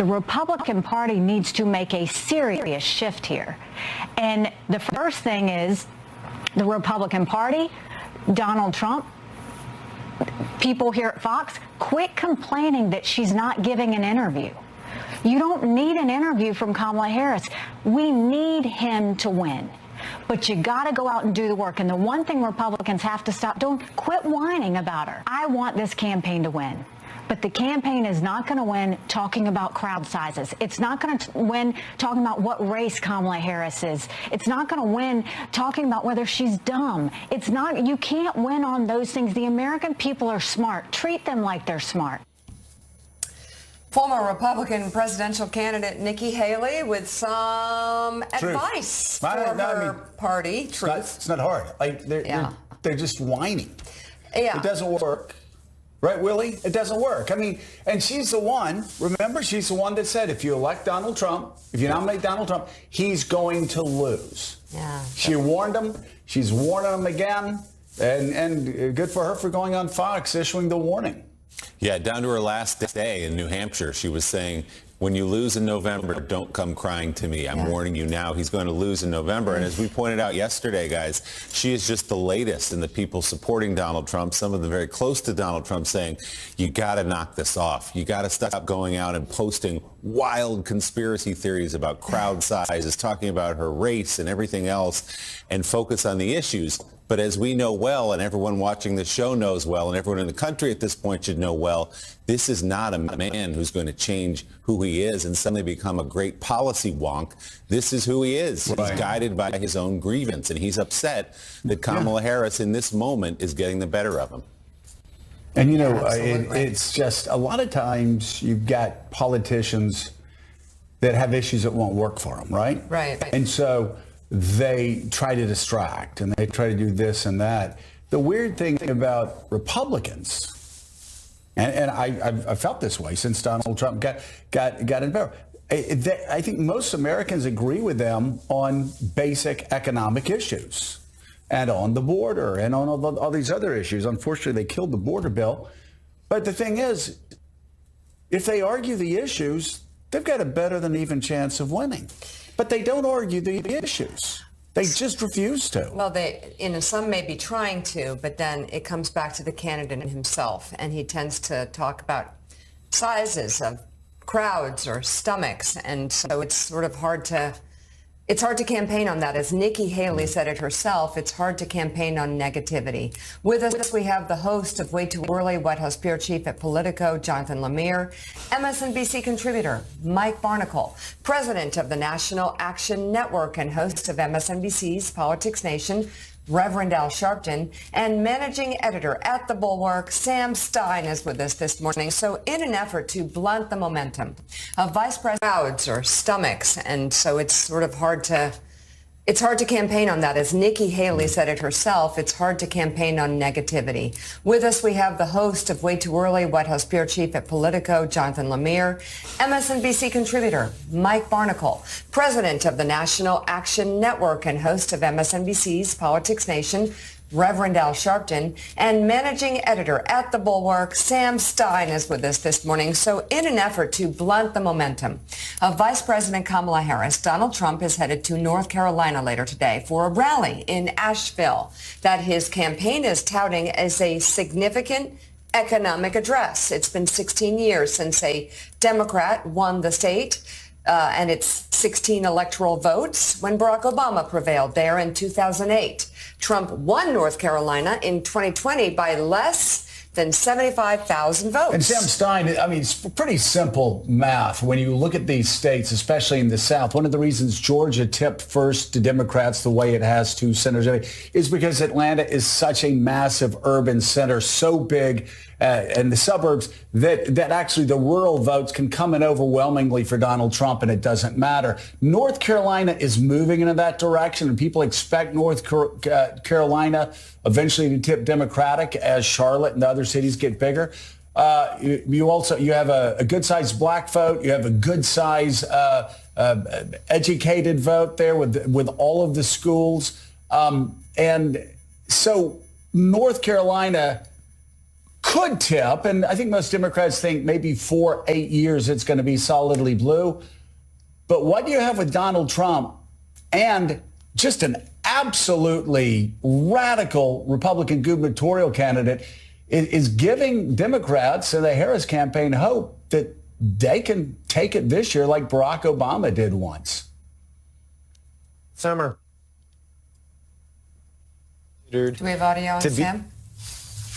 The Republican Party needs to make a serious shift here. And the first thing is the Republican Party, Donald Trump, people here at Fox, quit complaining that she's not giving an interview. You don't need an interview from Kamala Harris. We need him to win. But you got to go out and do the work. And the one thing Republicans have to stop doing, quit whining about her. I want this campaign to win. But the campaign is not going to win talking about crowd sizes. It's not going to win talking about what race Kamala Harris is. It's not going to win talking about whether she's dumb. It's not. You can't win on those things. The American people are smart. Treat them like they're smart. Former Republican presidential candidate Nikki Haley with some advice for her party. It's not hard. Like they're just whining. Yeah. It doesn't work. Right, Willie? It doesn't work. I mean, and she's the one, remember, she's the one that said if you elect Donald Trump, if you nominate Donald Trump, he's going to lose. Yeah. She warned him. She's warning him again. And good for her for going on Fox, issuing the warning. Yeah, down to her last day in New Hampshire, she was saying, when you lose in November, don't come crying to me. I'm warning you now. He's going to lose in November. And as we pointed out yesterday, guys, she is just the latest in the people supporting Donald Trump, some of them very close to Donald Trump, saying, you got to knock this off. You got to stop going out and posting wild conspiracy theories about crowd sizes, talking about her race and everything else, and focus on the issues. But as we know well, and everyone watching this show knows well, and everyone in the country at this point should know well, this is not a man who's going to change who he is and suddenly become a great policy wonk. This is who he is. Right. He's guided by his own grievance, and he's upset that Kamala Harris in this moment is getting the better of him. And, you know, it's just a lot of times you've got politicians that have issues that won't work for them, right? Right. And so they try to distract and they try to do this and that. The weird thing about Republicans, and I felt this way since Donald Trump got in power, I think most Americans agree with them on basic economic issues and on the border and on all these other issues. Unfortunately, they killed the border bill. But the thing is, if they argue the issues, they've got a better than even chance of winning. But they don't argue the issues. They just refuse to. Well, some may be trying to, but then it comes back to the candidate himself, and he tends to talk about sizes of crowds or stomachs, and so it's sort of hard to campaign on that. As Nikki Haley said it herself, it's hard to campaign on negativity. With us, we have the host of Way Too Early, White House Bureau Chief at Politico, Jonathan Lemire, MSNBC contributor, Mike Barnicle, president of the National Action Network and host of MSNBC's Politics Nation, Reverend Al Sharpton, and managing editor at The Bulwark, Sam Stein, is with us this morning. So in an effort to blunt the momentum of Vice President crowds or stomachs, and so it's sort of hard to campaign on that. As Nikki Haley said it herself, it's hard to campaign on negativity. With us, we have the host of Way Too Early, White House Bureau Chief at Politico, Jonathan Lemire, MSNBC contributor, Mike Barnicle, president of the National Action Network and host of MSNBC's Politics Nation, Reverend Al Sharpton, and managing editor at The Bulwark, Sam Stein, is with us this morning. So in an effort to blunt the momentum of Vice President Kamala Harris, Donald Trump is headed to North Carolina later today for a rally in Asheville that his campaign is touting as a significant economic address. It's been 16 years since a Democrat won the state, and it's 16 electoral votes when Barack Obama prevailed there in 2008. Trump won North Carolina in 2020 by less than 75,000 votes. And Sam Stein, I mean, it's pretty simple math. When you look at these states, especially in the South, one of the reasons Georgia tipped first to Democrats the way it has to Senator, is because Atlanta is such a massive urban center, so big, and the suburbs, that actually the rural votes can come in overwhelmingly for Donald Trump, and it doesn't matter. North Carolina is moving in that direction, and people expect North Carolina eventually to tip Democratic as Charlotte and the other cities get bigger. You have a good-sized black vote. You have a good-sized educated vote there with all of the schools. And so North Carolina could tip, and I think most Democrats think maybe 4-8 years it's going to be solidly blue. But what you have with Donald Trump and just an absolutely radical Republican gubernatorial candidate is giving Democrats and the Harris campaign hope that they can take it this year like Barack Obama did once. Summer. Do we have audio on Sam?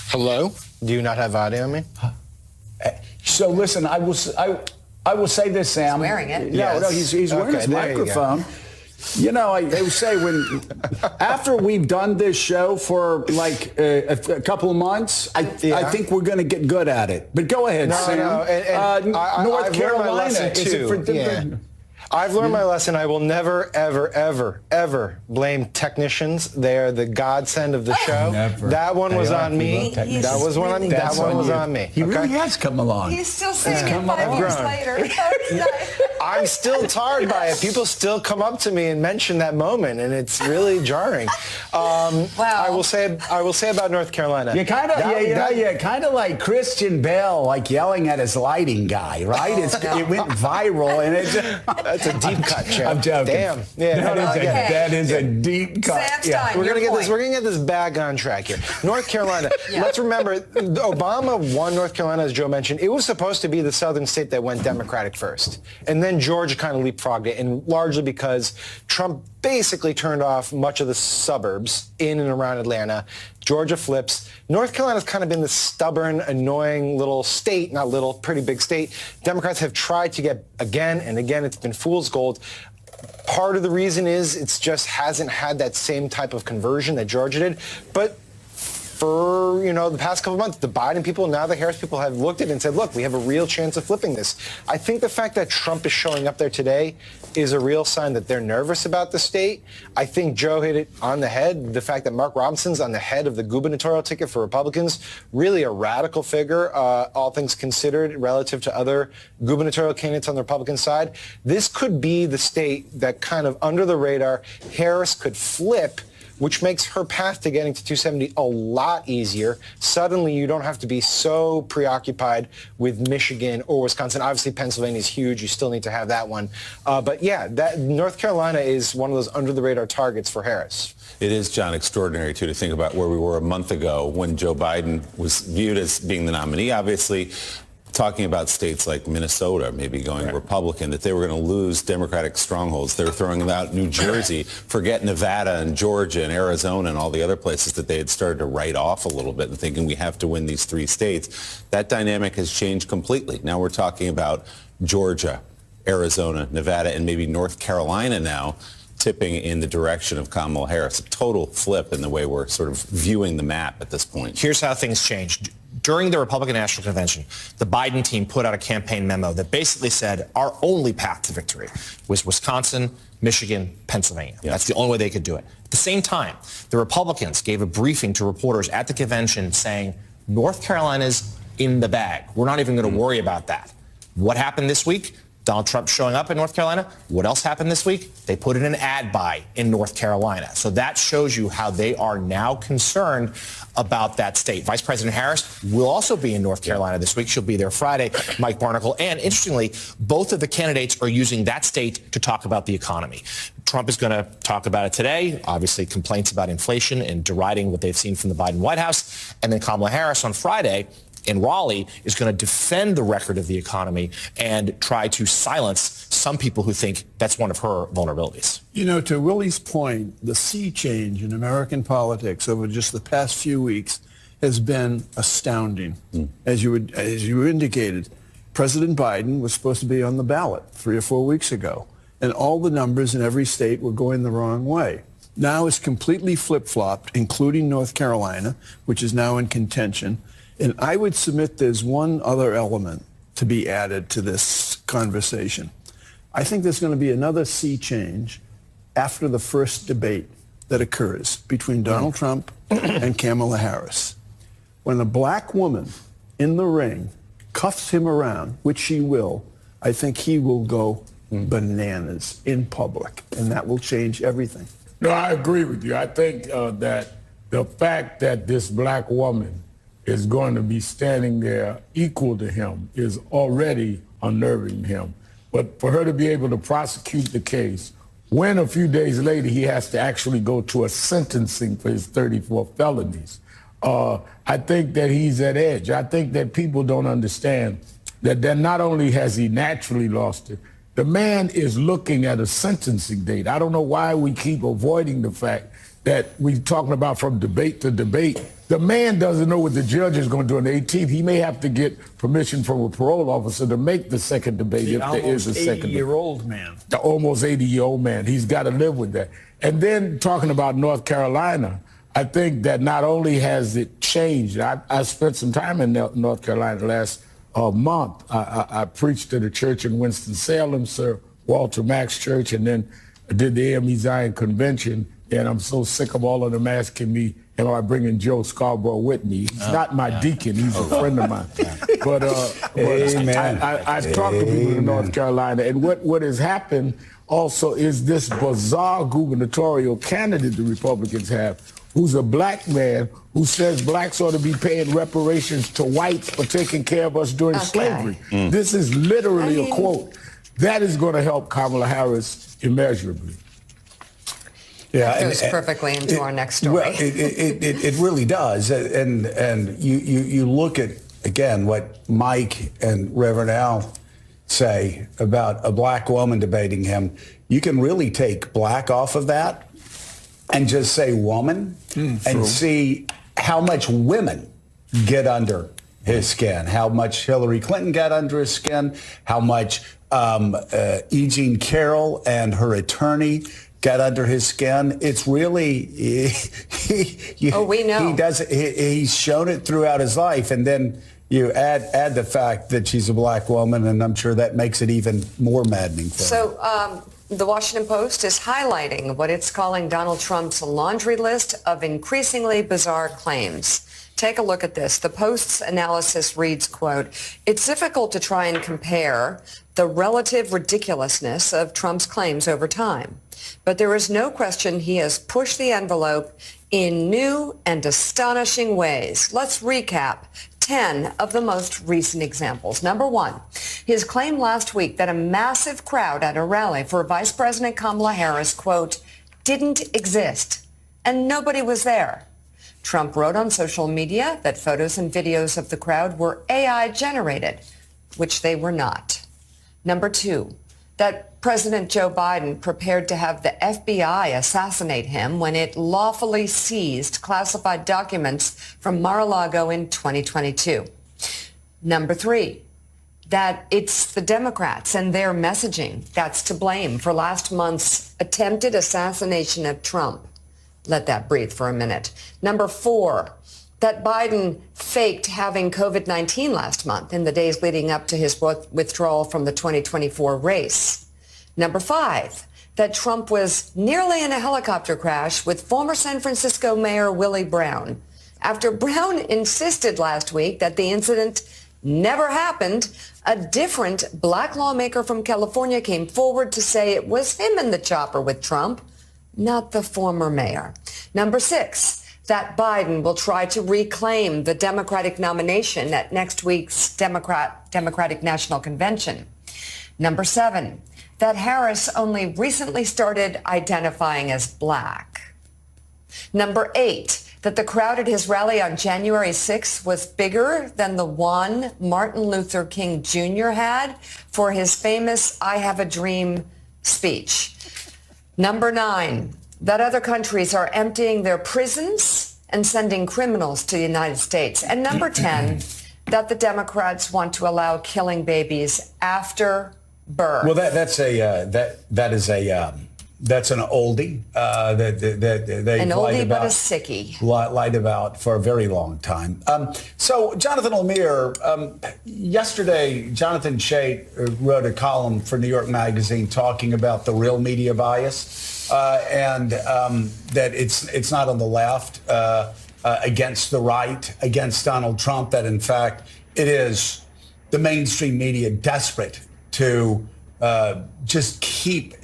Hello? Do you not have audio on me? So listen, I will say this, Sam. He's wearing it. No, he's wearing his microphone. You know, I would say after we've done this show for like a couple of months, I think we're going to get good at it. But go ahead, Sam. North Carolina, is it for different? I've learned my lesson. I will never, ever, ever, ever blame technicians. They are the godsend of the show. Never. That one was on me. That was on me. He really has come along. He's still saying it 5 years later. I'm still tarred by it. People still come up to me and mention that moment, and it's really jarring. Wow. I will say about North Carolina. You kind of like Christian Bale, like yelling at his lighting guy, right? It went viral, and that's a deep cut, Chip. I'm joking. Damn. Yeah, that is a deep cut. Sam's We're gonna get this bag on track here. North Carolina. Let's remember, Obama won North Carolina, as Joe mentioned. It was supposed to be the southern state that went Democratic first, and then Georgia kind of leapfrogged it, and largely because Trump basically turned off much of the suburbs in and around Atlanta. Georgia flips. North Carolina's kind of been the stubborn, annoying little state, not little, pretty big state. Democrats have tried to get again and again. It's been fool's gold. Part of the reason is it's just hasn't had that same type of conversion that Georgia did. But for, the past couple of months, the Biden people, now the Harris people have looked at it and said, look, we have a real chance of flipping this. I think the fact that Trump is showing up there today is a real sign that they're nervous about the state. I think Joe hit it on the head. The fact that Mark Robinson's on the head of the gubernatorial ticket for Republicans, really a radical figure, all things considered, relative to other gubernatorial candidates on the Republican side. This could be the state that kind of under the radar, Harris could flip, which makes her path to getting to 270 a lot easier. Suddenly, you don't have to be so preoccupied with Michigan or Wisconsin. Obviously, Pennsylvania is huge. You still need to have that one. But yeah, North Carolina is one of those under-the-radar targets for Harris. It is, John, extraordinary, too, to think about where we were a month ago when Joe Biden was viewed as being the nominee, obviously, talking about states like Minnesota maybe going Republican, that they were going to lose Democratic strongholds. They were throwing out New Jersey, forget Nevada and Georgia and Arizona and all the other places that they had started to write off a little bit and thinking we have to win these three states. That dynamic has changed completely. Now we're talking about Georgia, Arizona, Nevada, and maybe North Carolina now tipping in the direction of Kamala Harris. A total flip in the way we're sort of viewing the map at this point. Here's how things changed. During the Republican National Convention, the Biden team put out a campaign memo that basically said our only path to victory was Wisconsin, Michigan, Pennsylvania. Yeah. That's the only way they could do it. At the same time, the Republicans gave a briefing to reporters at the convention saying North Carolina's in the bag. We're not even going to worry about that. What happened this week? Donald Trump showing up in North Carolina. What else happened this week? They put in an ad buy in North Carolina. So that shows you how they are now concerned about that state. Vice President Harris will also be in North Carolina this week. She'll be there Friday, Mike Barnicle. And interestingly, both of the candidates are using that state to talk about the economy. Trump is going to talk about it today, obviously complaints about inflation and deriding what they've seen from the Biden White House. And then Kamala Harris on Friday in Raleigh is going to defend the record of the economy and try to silence some people who think that's one of her vulnerabilities. To Willie's point, the sea change in American politics over just the past few weeks has been astounding. As you indicated, President Biden was supposed to be on the ballot 3 or 4 weeks ago, and all the numbers in every state were going the wrong way. Now it's completely flip-flopped, including North Carolina, which is now in contention. And I would submit there's one other element to be added to this conversation. I think there's going to be another sea change after the first debate that occurs between Donald Trump and Kamala Harris. When a black woman in the ring cuffs him around, which she will, I think he will go bananas in public, and that will change everything. No, I agree with you. I think that the fact that this black woman is going to be standing there equal to him is already unnerving him. But for her to be able to prosecute the case, when a few days later he has to actually go to a sentencing for his 34 felonies, I think that he's at edge. I think that people don't understand that not only has he naturally lost it, the man is looking at a sentencing date. I don't know why we keep avoiding the fact that we're talking about from debate to debate. The man doesn't know what the judge is going to do on the 18th. He may have to get permission from a parole officer to make the second debate if there is a second debate. Almost 80-year-old man. The almost 80-year-old man. He's got to live with that. And then talking about North Carolina, I think that not only has it changed, I spent some time in North Carolina last month. I preached at a church in Winston-Salem, Sir Walter Mack's church, and then I did the AME Zion convention. And I'm so sick of all of them asking me, am I bringing Joe Scarborough with me? He's not my deacon. He's a friend of mine. But I've talked to people in North Carolina. And what has happened also is this bizarre gubernatorial candidate the Republicans have, who's a black man who says blacks ought to be paying reparations to whites for taking care of us during slavery. This is literally a quote. That is going to help Kamala Harris immeasurably. Yeah, that goes perfectly into our next story. Well, it really does. And you look at, again, what Mike and Reverend Al say about a black woman debating him. You can really take black off of that and just say woman and see how much women get under his skin, how much Hillary Clinton got under his skin, how much E. Jean Carroll and her attorney got under his skin. It's really, we know. He's shown it throughout his life. And then you add the fact that she's a black woman, and I'm sure that makes it even more maddening for him. So the Washington Post is highlighting what it's calling Donald Trump's laundry list of increasingly bizarre claims. Take a look at this. The Post's analysis reads, quote, "It's difficult to try and compare the relative ridiculousness of Trump's claims over time. But there is no question he has pushed the envelope in new and astonishing ways. Let's recap 10 of the most recent examples. Number one, his claim last week that a massive crowd at a rally for Vice President Kamala Harris, quote, didn't exist and nobody was there. Trump wrote on social media that photos and videos of the crowd were AI generated, which they were not. Number two, that President Joe Biden prepared to have the FBI assassinate him when it lawfully seized classified documents from Mar-a-Lago in 2022. Number three, that it's the Democrats and their messaging that's to blame for last month's attempted assassination of Trump. Let that breathe for a minute. Number four, that Biden faked having COVID-19 last month in the days leading up to his withdrawal from the 2024 race. Number five, that Trump was nearly in a helicopter crash with former San Francisco Mayor Willie Brown, after Brown insisted last week that the incident never happened. A different black lawmaker from California came forward to say it was him in the chopper with Trump, not the former mayor. Number six, that Biden will try to reclaim the Democratic nomination at next week's Democratic National Convention. Number seven, that Harris only recently started identifying as black. Number eight, that the crowd at his rally on January 6th was bigger than the one Martin Luther King Jr. had for his famous I Have a Dream speech. Number nine, that other countries are emptying their prisons and sending criminals to the United States. And number 10, that the Democrats want to allow killing babies after birth. Well, that's an oldie that they an oldie lied about, but a sickie. Lied about for a very long time. So Jonathan Lemire, yesterday, Jonathan Chait wrote a column for New York Magazine talking about the real media bias and that it's not on the left against the right, against Donald Trump, that in fact it is the mainstream media desperate to just keep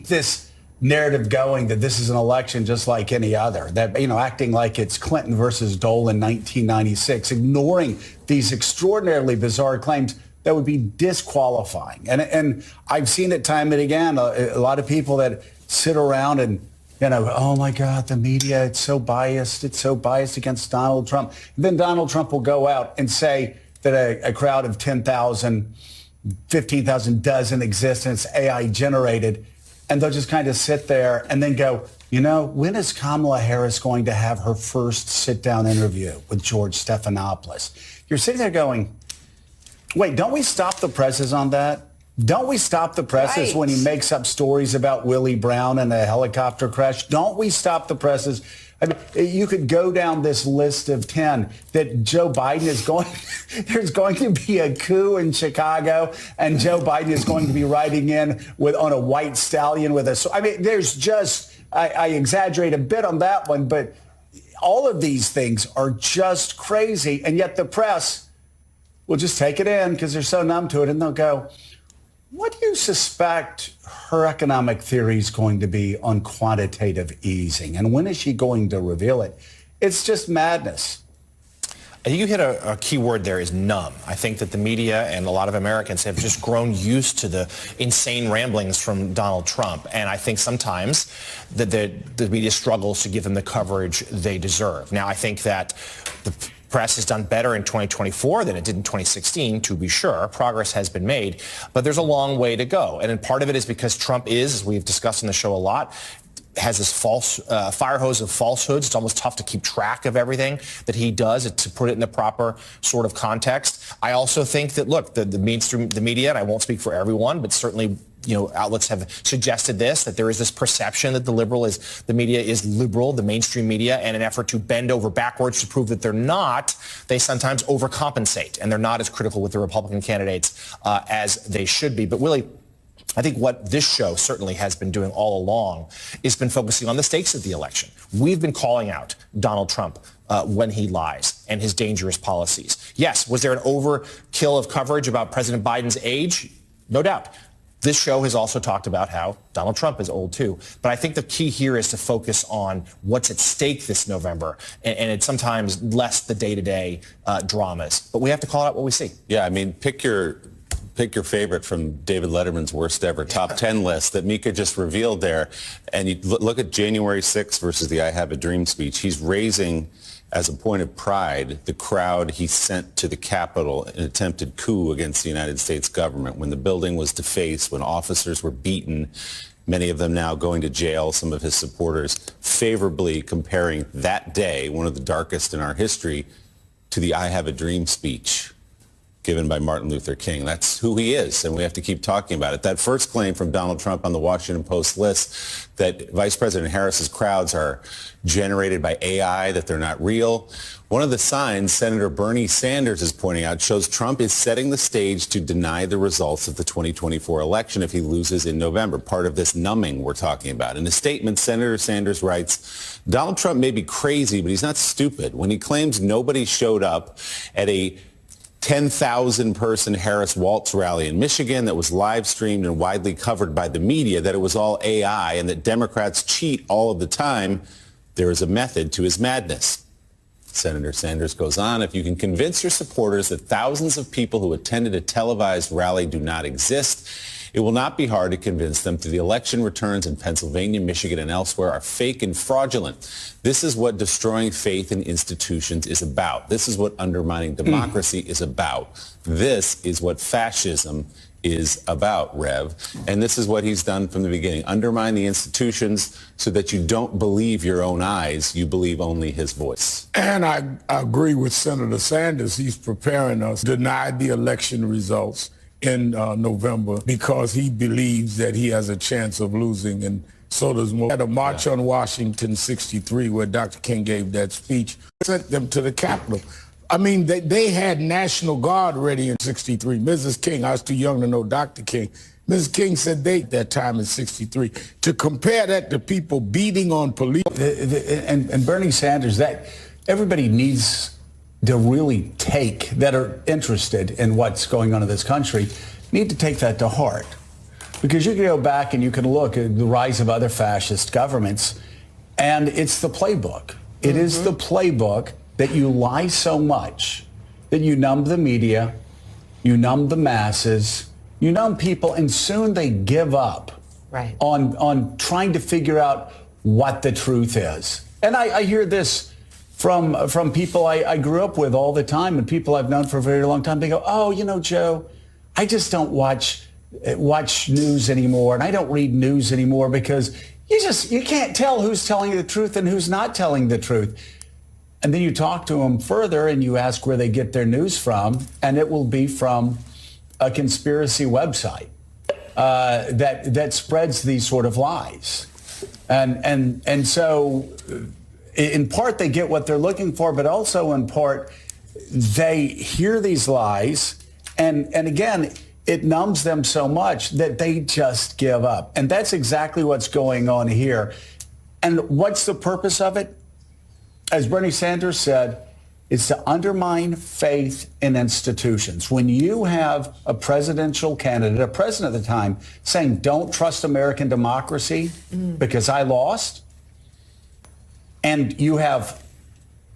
this narrative going that this is an election just like any other, that, acting like it's Clinton versus Dole in 1996, ignoring these extraordinarily bizarre claims that would be disqualifying. And I've seen it time and again, a lot of people that sit around and, oh my God, the media, it's so biased against Donald Trump. And then Donald Trump will go out and say that a crowd of 10,000, 15,000 doesn't exist and it's AI generated. And they'll just kind of sit there and then go, when is Kamala Harris going to have her first sit-down interview with George Stephanopoulos? You're sitting there going, wait, don't we stop the presses on that? Don't we stop the presses Right. when he makes up stories about Willie Brown and a helicopter crash? Don't we stop the presses? I mean, you could go down this list of 10 that Joe Biden is going, there's going to be a coup in Chicago and Joe Biden is going to be riding in on a white stallion with a, I mean, there's just, I exaggerate a bit on that one, but all of these things are just crazy. And yet the press will just take it in because they're so numb to it and they'll go, what do you suspect her economic theory is going to be on quantitative easing? And when is she going to reveal it? It's just madness. I think you hit a key word there is numb. I think that the media and a lot of Americans have just grown used to the insane ramblings from Donald Trump. And I think sometimes that the media struggles to give them the coverage they deserve. Now, I think that the press has done better in 2024 than it did in 2016, to be sure. Progress has been made, but there's a long way to go. And part of it is because Trump is, as we've discussed in the show a lot, has this false fire hose of falsehoods. It's almost tough to keep track of everything that he does, to put it in the proper sort of context. I also think that, look, the mainstream, the media, and I won't speak for everyone, but certainly outlets have suggested that there is this perception that the media is liberal, the mainstream media, and in an effort to bend over backwards to prove that they're not, they sometimes overcompensate, and they're not as critical with the Republican candidates as they should be. But Willie, I think what this show certainly has been doing all along is been focusing on the stakes of the election. We've been calling out Donald Trump when he lies and his dangerous policies. Yes, was there an overkill of coverage about President Biden's age? No doubt. This show has also talked about how Donald Trump is old, too. But I think the key here is to focus on what's at stake this November. And it's sometimes less the day-to-day dramas. But we have to call out what we see. Yeah, I mean, pick your favorite from David Letterman's worst ever top 10 list that Mika just revealed there. And you look at January 6th versus the I Have a Dream speech. He's raising, as a point of pride, the crowd he sent to the Capitol in an attempted coup against the United States government when the building was defaced, when officers were beaten, many of them now going to jail, some of his supporters, favorably comparing that day, one of the darkest in our history, to the I Have a Dream speech given by Martin Luther King. That's who he is, and we have to keep talking about it. That first claim from Donald Trump on the Washington Post list that Vice President Harris's crowds are generated by AI, that they're not real. One of the signs Senator Bernie Sanders is pointing out shows Trump is setting the stage to deny the results of the 2024 election if he loses in November, part of this numbing we're talking about. In a statement, Senator Sanders writes, Donald Trump may be crazy, but he's not stupid. When he claims nobody showed up at a 10,000-person Harris Waltz rally in Michigan that was live streamed and widely covered by the media, that it was all AI and that Democrats cheat all of the time, there is a method to his madness. Senator Sanders goes on, if you can convince your supporters that thousands of people who attended a televised rally do not exist, it will not be hard to convince them that the election returns in Pennsylvania, Michigan, and elsewhere are fake and fraudulent. This is what destroying faith in institutions is about. This is what undermining democracy is about. This is what fascism is about, Rev. And this is what he's done from the beginning. Undermine the institutions so that you don't believe your own eyes. You believe only his voice. And I agree with Senator Sanders. He's preparing us to deny the election results in November because he believes that he has a chance of losing, and so does more. At a march on Washington 63 where Dr. King gave that speech, sent them to the Capitol. I mean, they had National Guard ready in 63. Mrs. King, I was too young to know Dr. King. Mrs. King said that time in 63. To compare that to people beating on police. And Bernie Sanders, that everybody needs to really that are interested in what's going on in this country, need to take that to heart. Because you can go back and you can look at the rise of other fascist governments, and it's the playbook. It is the playbook that you lie so much that you numb the media, you numb the masses, you numb people, and soon they give up on trying to figure out what the truth is. And I hear this from people I grew up with all the time, and people I've known for a very long time. They go, oh, you know, Joe, I just don't watch news anymore, and I don't read news anymore because you can't tell who's telling the truth and who's not telling the truth. And then you talk to them further and you ask where they get their news from, and it will be from a conspiracy website that spreads these sort of lies. And so in part they get what they're looking for, but also in part they hear these lies, and again, it numbs them so much that they just give up. And that's exactly what's going on here. And what's the purpose of it? As Bernie Sanders said, it's to undermine faith in institutions. When you have a presidential candidate, a president at the time, saying, don't trust American democracy because I lost, and you have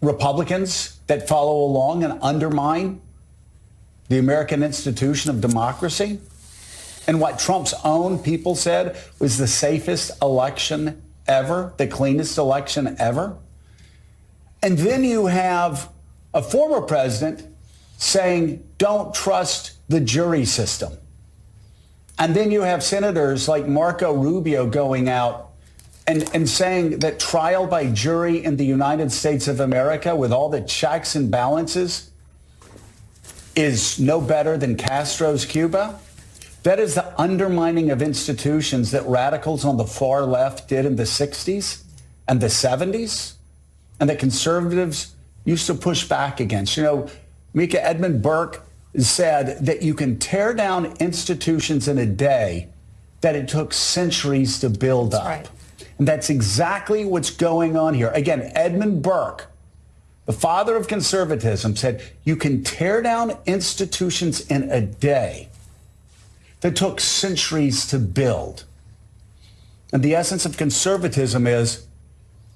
Republicans that follow along and undermine the American institution of democracy, and what Trump's own people said was the safest election ever, the cleanest election ever. And then you have a former president saying, don't trust the jury system. And then you have senators like Marco Rubio going out and saying that trial by jury in the United States of America with all the checks and balances is no better than Castro's Cuba. That is the undermining of institutions that radicals on the far left did in the 60s and the 70s, and that conservatives used to push back against. You know, Mika Edmund Burke said that you can tear down institutions in a day that it took centuries to build up. Right. And that's exactly what's going on here. Again, Edmund Burke, the father of conservatism, said you can tear down institutions in a day that took centuries to build. And the essence of conservatism is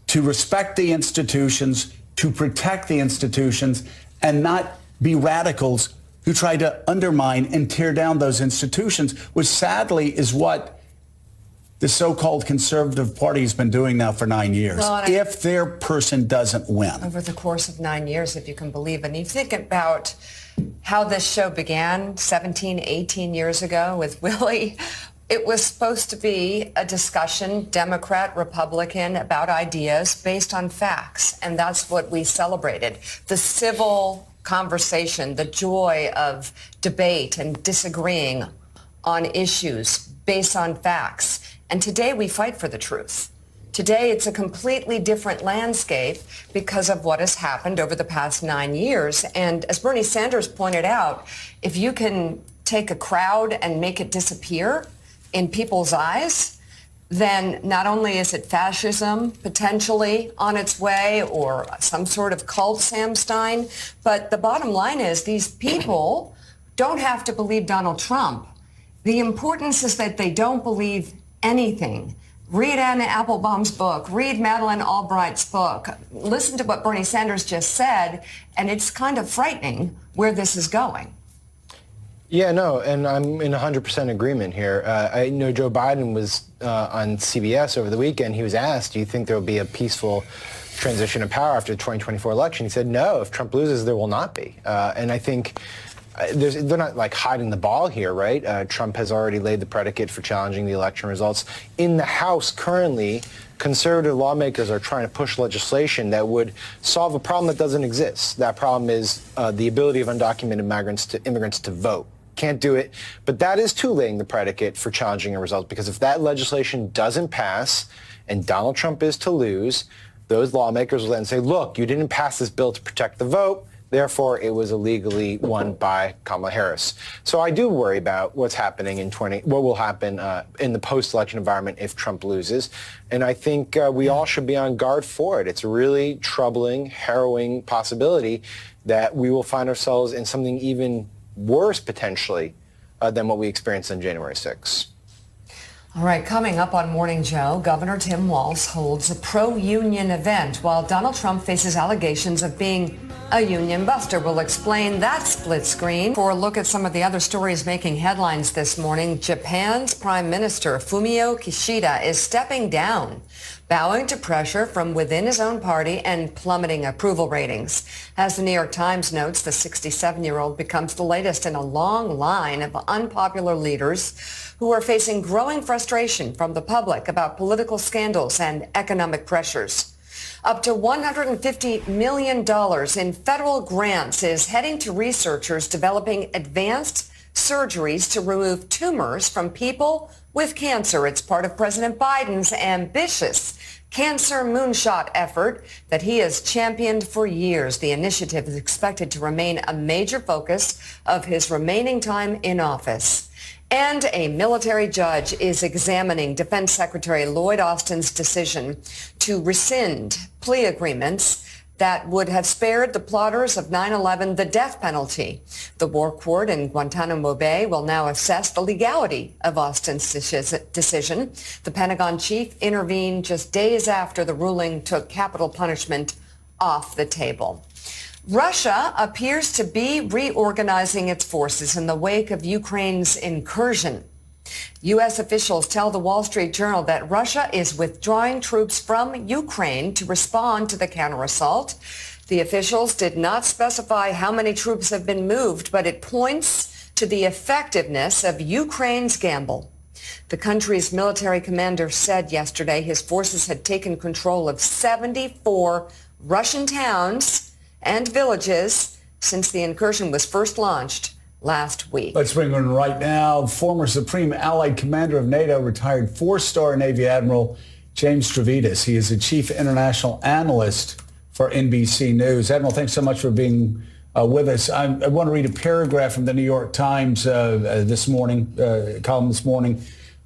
to respect the institutions, to protect the institutions, and not be radicals who try to undermine and tear down those institutions, which sadly is what the so-called conservative party has been doing now for 9 years, if their person doesn't win. Over the course of 9 years, if you can believe. And you think about how this show began 17, 18 years ago with Willie. It was supposed to be a discussion, Democrat, Republican, about ideas based on facts. And that's what we celebrated. The civil conversation, the joy of debate and disagreeing on issues based on facts. And today we fight for the truth. Today it's a completely different landscape because of what has happened over the past 9 years. And as Bernie Sanders pointed out, if you can take a crowd and make it disappear in people's eyes, then not only is it fascism potentially on its way or some sort of cult, Sam Stein, but the bottom line is these people don't have to believe Donald Trump. The importance is that they don't believe anything. Read Anna Applebaum's book, read Madeleine Albright's book, listen to what Bernie Sanders just said, and it's kind of frightening where this is going. Yeah, no, and I'm in 100% agreement here. I know Joe Biden was on CBS over the weekend. He was asked, do you think there will be a peaceful transition of power after the 2024 election? He said, no, if Trump loses, there will not be. And I think they're not like hiding the ball here, right? Trump has already laid the predicate for challenging the election results. In the House currently, conservative lawmakers are trying to push legislation that would solve a problem that doesn't exist. That problem is the ability of undocumented immigrants to vote. Can't do it. But that is too laying the predicate for challenging a result, because if that legislation doesn't pass and Donald Trump is to lose, those lawmakers will then say, look, you didn't pass this bill to protect the vote. Therefore, it was illegally won by Kamala Harris. So I do worry about what's happening what will happen in the post-election environment if Trump loses. And I think we all should be on guard for it. It's a really troubling, harrowing possibility that we will find ourselves in something even worse, potentially, than what we experienced on January 6th. All right, coming up on Morning Joe, Governor Tim Walz holds a pro-union event while Donald Trump faces allegations of being a union buster. We'll explain that split screen. For a look at some of the other stories making headlines this morning, Japan's Prime Minister Fumio Kishida is stepping down, bowing to pressure from within his own party and plummeting approval ratings. As the New York Times notes, the 67-year-old becomes the latest in a long line of unpopular leaders who are facing growing frustration from the public about political scandals and economic pressures. Up to $150 million in federal grants is heading to researchers developing advanced surgeries to remove tumors from people with cancer. It's part of President Biden's ambitious cancer moonshot effort that he has championed for years. The initiative is expected to remain a major focus of his remaining time in office. And a military judge is examining Defense Secretary Lloyd Austin's decision to rescind plea agreements that would have spared the plotters of 9/11 the death penalty. The war court in Guantanamo Bay will now assess the legality of Austin's decision. The Pentagon chief intervened just days after the ruling took capital punishment off the table. Russia appears to be reorganizing its forces in the wake of Ukraine's incursion. U.S. officials tell the Wall Street Journal that Russia is withdrawing troops from Ukraine to respond to the counterassault. The officials did not specify how many troops have been moved, but it points to the effectiveness of Ukraine's gamble. The country's military commander said yesterday his forces had taken control of 74 Russian towns and villages since the incursion was first launched last week. Let's bring in right now former Supreme Allied Commander of NATO, retired four-star Navy Admiral James Stavridis. He is a chief international analyst for NBC News. Admiral, thanks so much for being with us. I want to read a paragraph from the New York Times this morning, column this morning.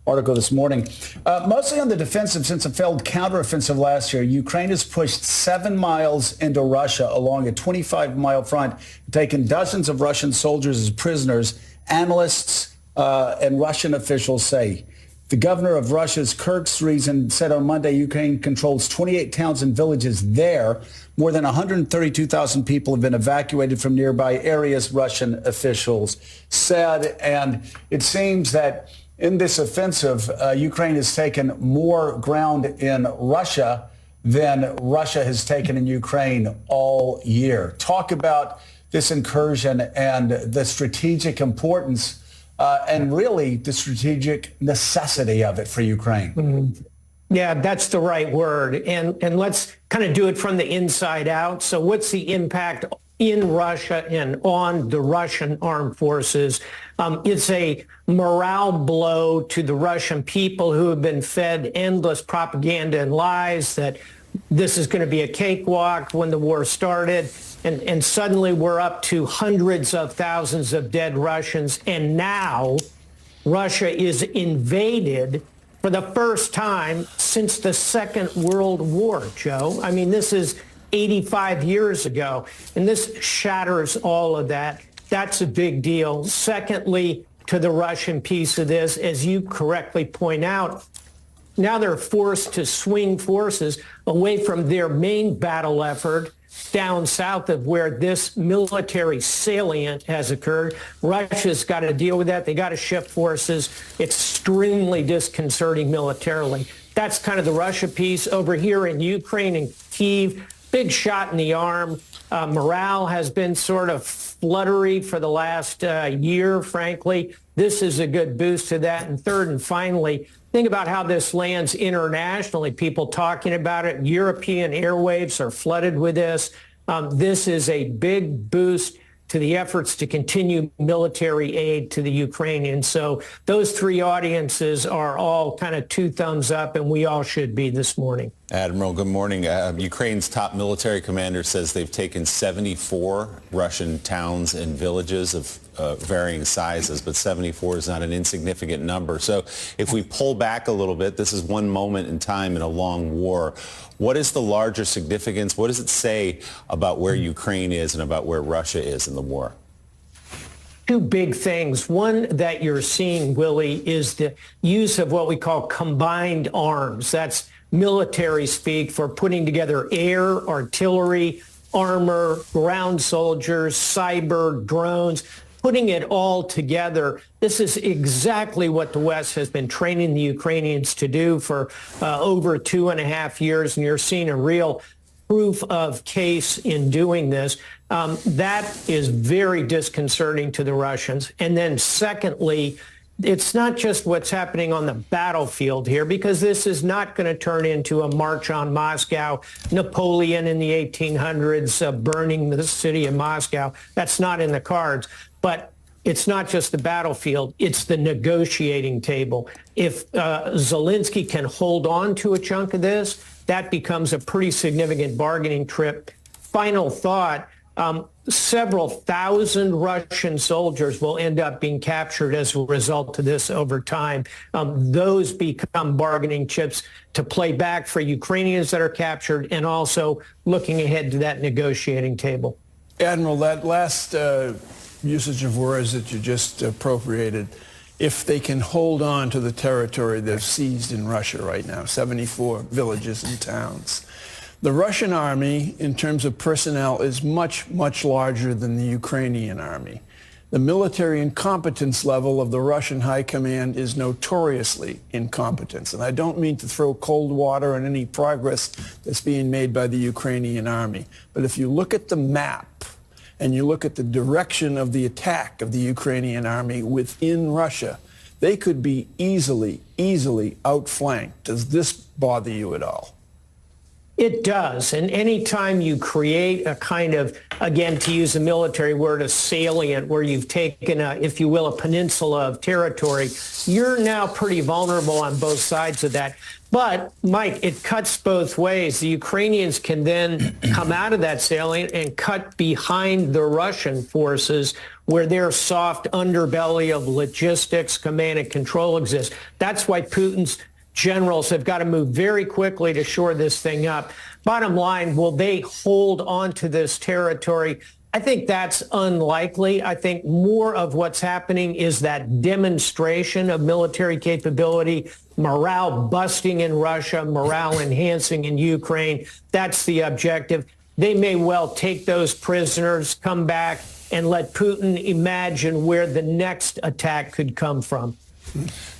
Article this morning. Mostly on the defensive since a failed counteroffensive last year, Ukraine has pushed 7 miles into Russia along a 25-mile front, taken dozens of Russian soldiers as prisoners, analysts and Russian officials say. The governor of Russia's Kirk's region said on Monday Ukraine controls 28 towns and villages there. More than 132,000 people have been evacuated from nearby areas, Russian officials said. And it seems that in this offensive, Ukraine has taken more ground in Russia than Russia has taken in Ukraine all year. Talk about this incursion and the strategic importance and really the strategic necessity of it for Ukraine. Mm-hmm. Yeah, that's the right word. And let's kind of do it from the inside out. So what's the impact in Russia and on the Russian armed forces? It's a morale blow to the Russian people who have been fed endless propaganda and lies that this is going to be a cakewalk when the war started. And suddenly we're up to hundreds of thousands of dead Russians. And now Russia is invaded for the first time since the Second World War, Joe. I mean, this is 85 years ago, and this shatters all of that. That's a big deal. Secondly, to the Russian piece of this, as you correctly point out, now they're forced to swing forces away from their main battle effort down south of where this military salient has occurred. Russia's got to deal with that. They got to shift forces. It's extremely disconcerting militarily. That's kind of the Russia piece. Over here in Ukraine and Kyiv, big shot in the arm. Morale has been sort of fluttery for the last year, frankly. This is a good boost to that. And third and finally, think about how this lands internationally. People talking about it. European airwaves are flooded with this. This is a big boost to the efforts to continue military aid to the Ukrainians. So those three audiences are all kind of 2 thumbs up, and we all should be this morning. Admiral, good morning. Ukraine's top military commander says they've taken 74 Russian towns and villages of varying sizes, but 74 is not an insignificant number. So if we pull back a little bit, this is one moment in time in a long war. What is the larger significance? What does it say about where Ukraine is and about where Russia is in the war? two big things. One that you're seeing, Willie, is the use of what we call combined arms. That's military speak for putting together air, artillery, armor, ground soldiers, cyber, drones, putting it all together. This is exactly what the West has been training the Ukrainians to do for over 2.5 years, and you're seeing a real proof of case in doing this. That is very disconcerting to the Russians. And then secondly, it's not just what's happening on the battlefield here, because this is not going to turn into a march on Moscow, Napoleon in the 1800s burning the city of Moscow. That's not in the cards. But it's not just the battlefield, it's the negotiating table. If Zelensky can hold on to a chunk of this, that becomes a pretty significant bargaining trip. Final thought, several thousand Russian soldiers will end up being captured as a result of this over time. Those become bargaining chips to play back for Ukrainians that are captured, and also looking ahead to that negotiating table. Admiral, that last usage of words that you just appropriated, if they can hold on to the territory they've seized in Russia right now, 74 villages and towns. The Russian army, in terms of personnel, is much, much larger than the Ukrainian army. The military incompetence level of the Russian high command is notoriously incompetent. And I don't mean to throw cold water on any progress that's being made by the Ukrainian army. But if you look at the map, and you look at the direction of the attack of the Ukrainian army within Russia, they could be easily outflanked. Does this bother you at all? It does. And any time you create a kind of, again, to use a military word, a salient, where you've taken, if you will, a peninsula of territory, you're now pretty vulnerable on both sides of that. But, Mike, it cuts both ways. The Ukrainians can then come out of that salient and cut behind the Russian forces, where their soft underbelly of logistics, command and control exists. That's why Putin's generals have got to move very quickly to shore this thing up. Bottom line, will they hold on to this territory? I think that's unlikely. I think more of what's happening is that demonstration of military capability, morale busting in Russia, morale enhancing in Ukraine. That's the objective. They may well take those prisoners, come back, and let Putin imagine where the next attack could come from.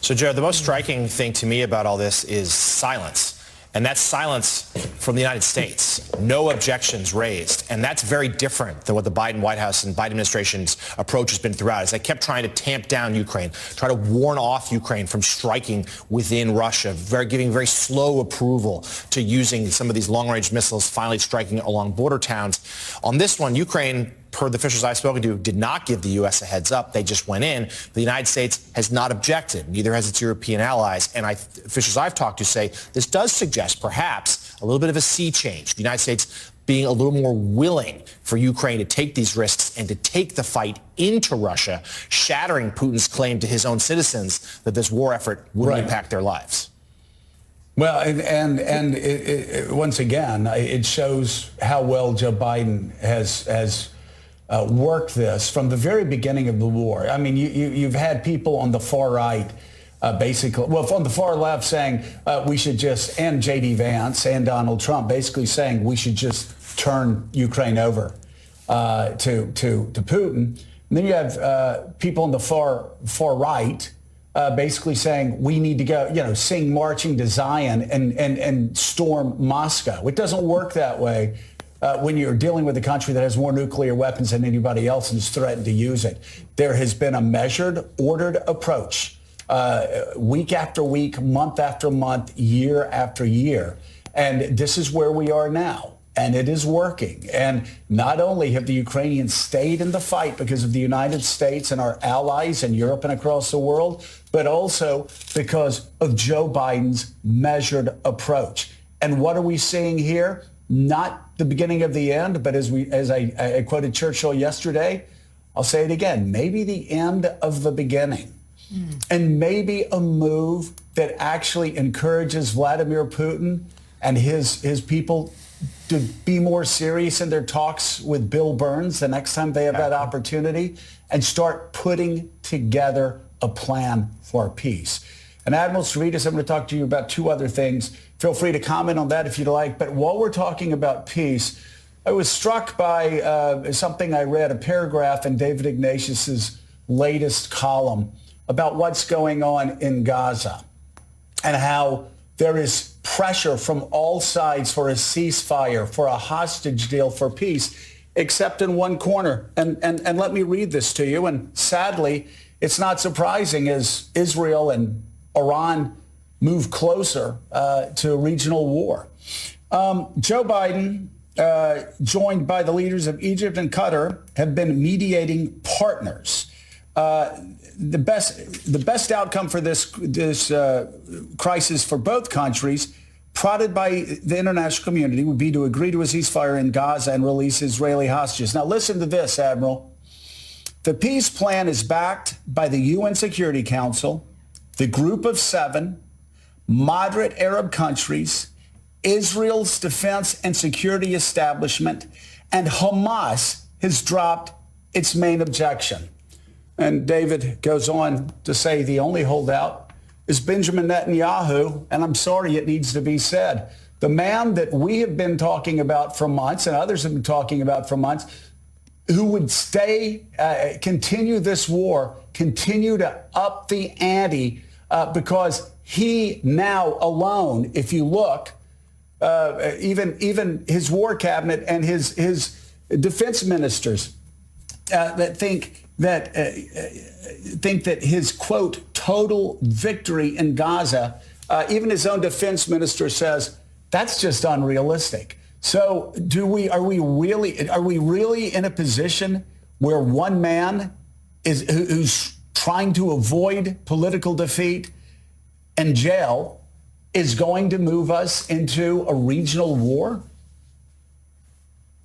So, Joe, the most striking thing to me about all this is silence. And that's silence from the United States. No objections raised. And that's very different than what the Biden White House and Biden administration's approach has been throughout. As they kept trying to tamp down Ukraine, try to warn off Ukraine from striking within Russia, giving very slow approval to using some of these long-range missiles, finally striking along border towns. On this one, Ukraine, per the officials I've spoken to, did not give the U.S. a heads up. They just went in. The United States has not objected. Neither has its European allies. And officials I've talked to say this does suggest perhaps a little bit of a sea change. The United States being a little more willing for Ukraine to take these risks and to take the fight into Russia, shattering Putin's claim to his own citizens that this war effort would impact their lives. Well, and once again, it shows how well Joe Biden has worked this from the very beginning of the war. I mean, you've had people on the far right basically, well, on the far left saying we should just, and J.D. Vance and Donald Trump basically saying we should just turn Ukraine over to Putin. And then you have people on the far right basically saying we need to go, sing marching to Zion and storm Moscow. It doesn't work that way. When you're dealing with a country that has more nuclear weapons than anybody else and is threatened to use it. There has been a measured, ordered approach week after week, month after month, year after year. And this is where we are now. And it is working. And not only have the Ukrainians stayed in the fight because of the United States and our allies in Europe and across the world, but also because of Joe Biden's measured approach. And what are we seeing here? Not the beginning of the end, but as I quoted Churchill yesterday, I'll say it again, maybe the end of the beginning. And maybe a move that actually encourages Vladimir Putin and his people to be more serious in their talks with Bill Burns the next time they have that opportunity and start putting together a plan for peace. And Admiral Cerritos, I'm going to talk to you about two other things. Feel free to comment on that if you'd like. But while we're talking about peace, I was struck by something I read, a paragraph in David Ignatius's latest column about what's going on in Gaza and how there is pressure from all sides for a ceasefire, for a hostage deal, for peace, except in one corner. And let me read this to you. And sadly, it's not surprising as Israel and Iran move closer to a regional war. Joe Biden, joined by the leaders of Egypt and Qatar, have been mediating partners. The best outcome for this crisis for both countries, prodded by the international community, would be to agree to a ceasefire in Gaza and release Israeli hostages. Now listen to this, Admiral. The peace plan is backed by the UN Security Council, the Group of Seven, moderate Arab countries, Israel's defense and security establishment, and Hamas has dropped its main objection. And David goes on to say the only holdout is Benjamin Netanyahu, and I'm sorry it needs to be said. The man that we have been talking about for months and others have been talking about for months, who would continue this war, continue to up the ante, because he now alone, if you look, even his war cabinet and his defense ministers that think that his, quote, total victory in Gaza, even his own defense minister says that's just unrealistic. So are we really in a position where one man who's trying to avoid political defeat and jail is going to move us into a regional war?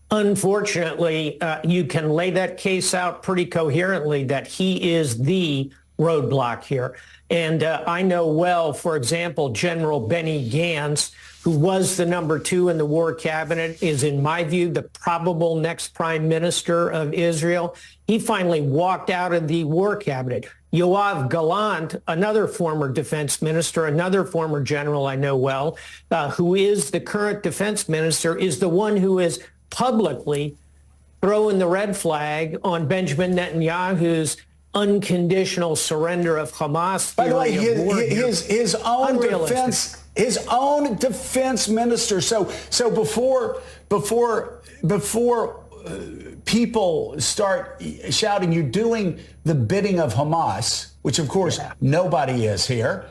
Unfortunately, you can lay that case out pretty coherently that he is the roadblock here. And I know well, for example, General Benny Gantz, who was the number 2 in the war cabinet, is, in my view, the probable next prime minister of Israel. He finally walked out of the war cabinet. Yoav Gallant, another former defense minister, another former general I know well, who is the current defense minister, is the one who is publicly throwing the red flag on Benjamin Netanyahu's unconditional surrender of Hamas. By the way, his own defense minister. So before people start shouting, you're doing the bidding of Hamas, which of course nobody is here.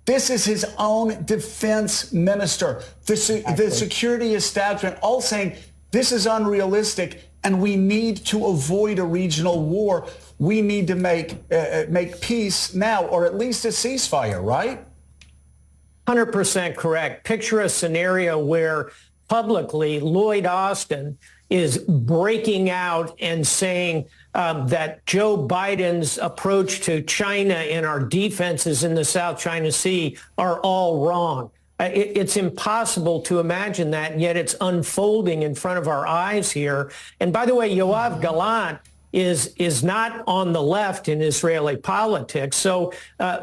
This is his own defense minister, the security establishment, all saying this is unrealistic and we need to avoid a regional war. We need to make peace now, or at least a ceasefire, right? 100% correct. Picture a scenario where publicly Lloyd Austin is breaking out and saying that Joe Biden's approach to China and our defenses in the South China Sea are all wrong. It's impossible to imagine that, and yet it's unfolding in front of our eyes here. And by the way, Yoav Gallant is not on the left in Israeli politics. So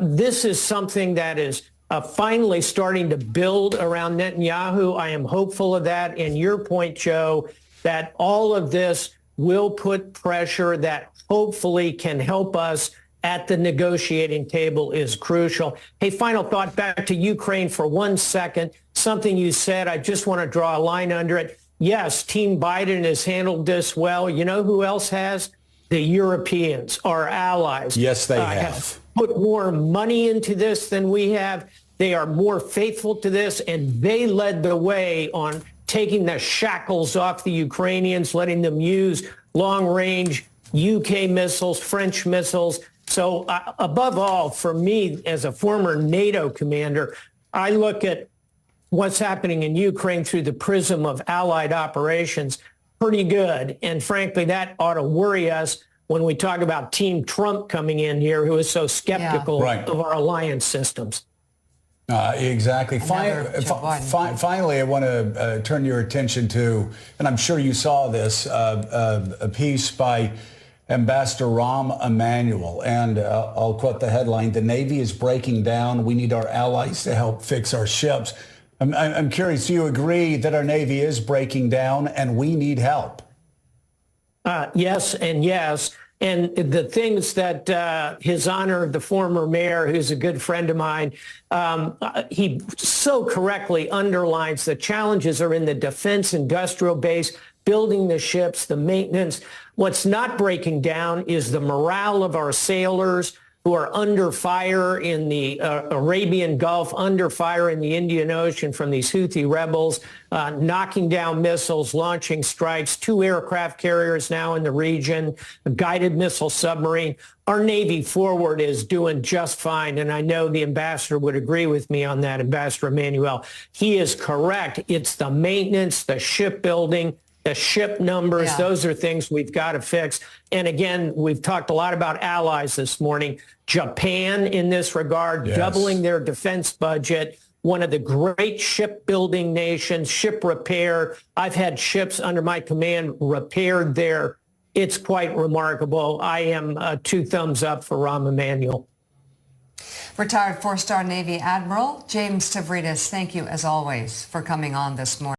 this is something that is finally starting to build around Netanyahu. I am hopeful of that. And your point, Joe, that all of this will put pressure that hopefully can help us at the negotiating table is crucial. Hey, final thought back to Ukraine for 1 second. Something you said, I just want to draw a line under it. Yes, Team Biden has handled this well. You know who else has? The Europeans, our allies. Yes, they have put more money into this than we have. They are more faithful to this, and they led the way on taking the shackles off the Ukrainians, letting them use long-range UK missiles, French missiles. So above all, for me, as a former NATO commander, I look at what's happening in Ukraine through the prism of allied operations pretty good. And frankly, that ought to worry us when we talk about Team Trump coming in here, who is so skeptical of our alliance systems. Exactly. Finally, I want to turn your attention to, and I'm sure you saw this, a piece by Ambassador Rahm Emanuel, and I'll quote the headline: "The Navy is breaking down. We need our allies to help fix our ships." I'm curious, do you agree that our Navy is breaking down and we need help? Yes and yes. And the things that His Honor, the former mayor, who's a good friend of mine, he so correctly underlines the challenges are in the defense industrial base, building the ships, the maintenance. What's not breaking down is the morale of our sailors who are under fire in the Arabian Gulf, under fire in the Indian Ocean from these Houthi rebels, knocking down missiles, launching strikes, 2 aircraft carriers now in the region, a guided missile submarine. Our Navy forward is doing just fine, and I know the ambassador would agree with me on that, Ambassador Emanuel. He is correct. It's the maintenance, the shipbuilding, the ship numbers. Yeah. Those are things we've got to fix. And again, we've talked a lot about allies this morning. Japan, in this regard, yes, doubling their defense budget. One of the great shipbuilding nations, ship repair. I've had ships under my command repaired there. It's quite remarkable. I am 2 thumbs up for Rahm Emanuel. Retired 4-star Navy Admiral James Stavridis, thank you as always for coming on this morning.